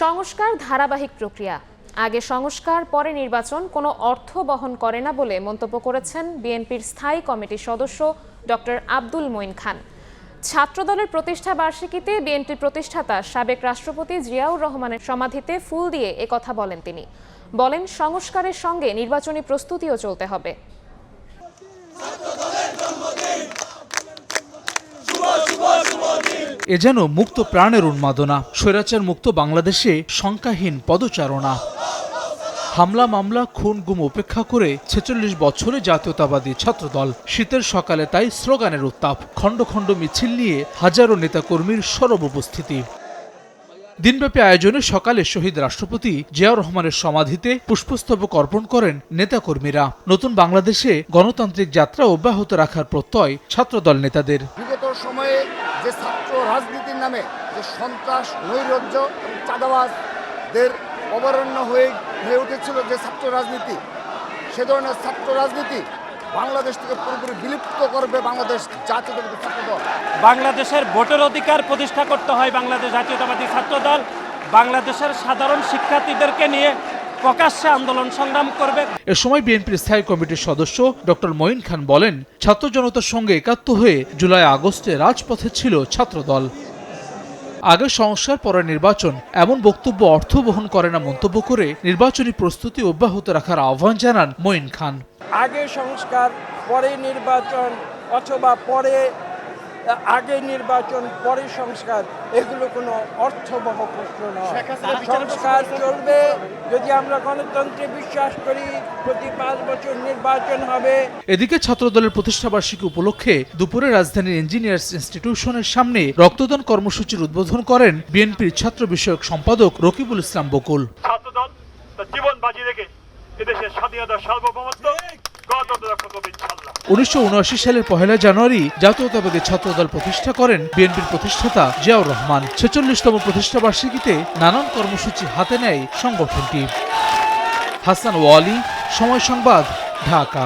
সংস্কার ধারাবাহিক প্রক্রিয়া, আগে সংস্কার পরে নির্বাচন কোনো অর্থ বহন করে না বলে মন্তব্য করেছেন বিএনপির স্থায়ী কমিটির সদস্য ডক্টর আব্দুল মঈন খান। ছাত্রদলের প্রতিষ্ঠা বার্ষিকীতে বিএনপির প্রতিষ্ঠাতা সাবেক রাষ্ট্রপতি জিয়াউর রহমানের সমাধিতে ফুল দিয়ে একথা বলেন তিনি। বলেন, সংস্কারের সঙ্গে নির্বাচনী প্রস্তুতিও চলতে হবে। এ যেন মুক্ত প্রাণের উন্মাদনা, স্বৈরাচার মুক্ত বাংলাদেশে শঙ্কাহীন পদচারণা। হামলা মামলা খুন গুম উপেক্ষা করে ৪৬ বছরে জাতীয়তাবাদী ছাত্রদল। শীতের সকালে তাই স্লোগানের উত্তাপ, খণ্ড খণ্ড মিছিল নিয়ে হাজারো নেতাকর্মীর সরব উপস্থিতি। দিনব্যাপী আয়োজনে সকালে শহীদ রাষ্ট্রপতি জিয়াউর রহমানের সমাধিতে পুষ্পস্তবক অর্পণ করেন নেতাকর্মীরা। নতুন বাংলাদেশে গণতান্ত্রিক যাত্রা অব্যাহত রাখার প্রত্যয় ছাত্রদল নেতাদের। বিগত সময়ে যে ছাত্র রাজনীতির নামে যে সন্ত্রাস, নৈরাজ্য এবং চাঁদাবাজদের অবরণ্য হয়ে উঠেছিল যে ছাত্র রাজনীতি, সে ধরনের ছাত্র রাজনীতি বাংলাদেশ থেকে পুরোপুরি বিলুপ্ত করবে বাংলাদেশ জাতীয়তাবাদী ছাত্রদল। বাংলাদেশের ভোটের অধিকার প্রতিষ্ঠা করতে হয় বাংলাদেশ জাতীয়তাবাদী ছাত্রদল। বাংলাদেশের সাধারণ শিক্ষার্থীদেরকে নিয়ে প্রকাশ্যে আন্দোলন সংগ্রাম করবে। এ সময় বিএনপির স্থায়ী কমিটির সদস্য ডক্টর মঈন খান বলেন, ছাত্র জনতার সঙ্গে একাত্ম হয়ে জুলাই আগস্টে রাজপথে ছিল ছাত্রদল। আগে সংস্কার পরে নির্বাচন, এমন বক্তব্য অর্থ বহন করে না মন্তব্য করে নির্বাচনী প্রস্তুতি অব্যাহত রাখার আহ্বান জানান মঈন খান। আগে সংস্কার পরে নির্বাচন অথবা আগে নির্বাচন পরে সংস্কার, এগুলো কোনো অর্থবহ প্রশ্ন নয়। সংস্কার চলবে যদি আমরা গণতন্ত্রে বিশ্বাস করি। প্রতি ৫ বছর নির্বাচন হবে। এদিকে ছাত্রদলের প্রতিষ্ঠাবার্ষিকী উপলক্ষে দুপুরে রাজধানীর ইঞ্জিনিয়ার্স ইনস্টিটিউশনের সামনে রক্তদান কর্মসূচির উদ্বোধন করেন বিএনপির ছাত্র বিষয়ক সম্পাদক রকিবুল ইসলাম বকুল। ছাত্রদল তার জীবন বাজি রেখে এদেশের স্বাধীনতা সার্বভৌমত্ব ১৯৭৯ সালের ১ জানুয়ারি জাতীয়তাবাদী ছাত্রদল প্রতিষ্ঠা করেন বিএনপির প্রতিষ্ঠাতা জিয়াউর রহমান। ৪৬তম প্রতিষ্ঠা বার্ষিকীতে নানান কর্মসূচি হাতে নেয় সংগঠনটি। হাসান ওয়ালি, সময় সংবাদ, ঢাকা।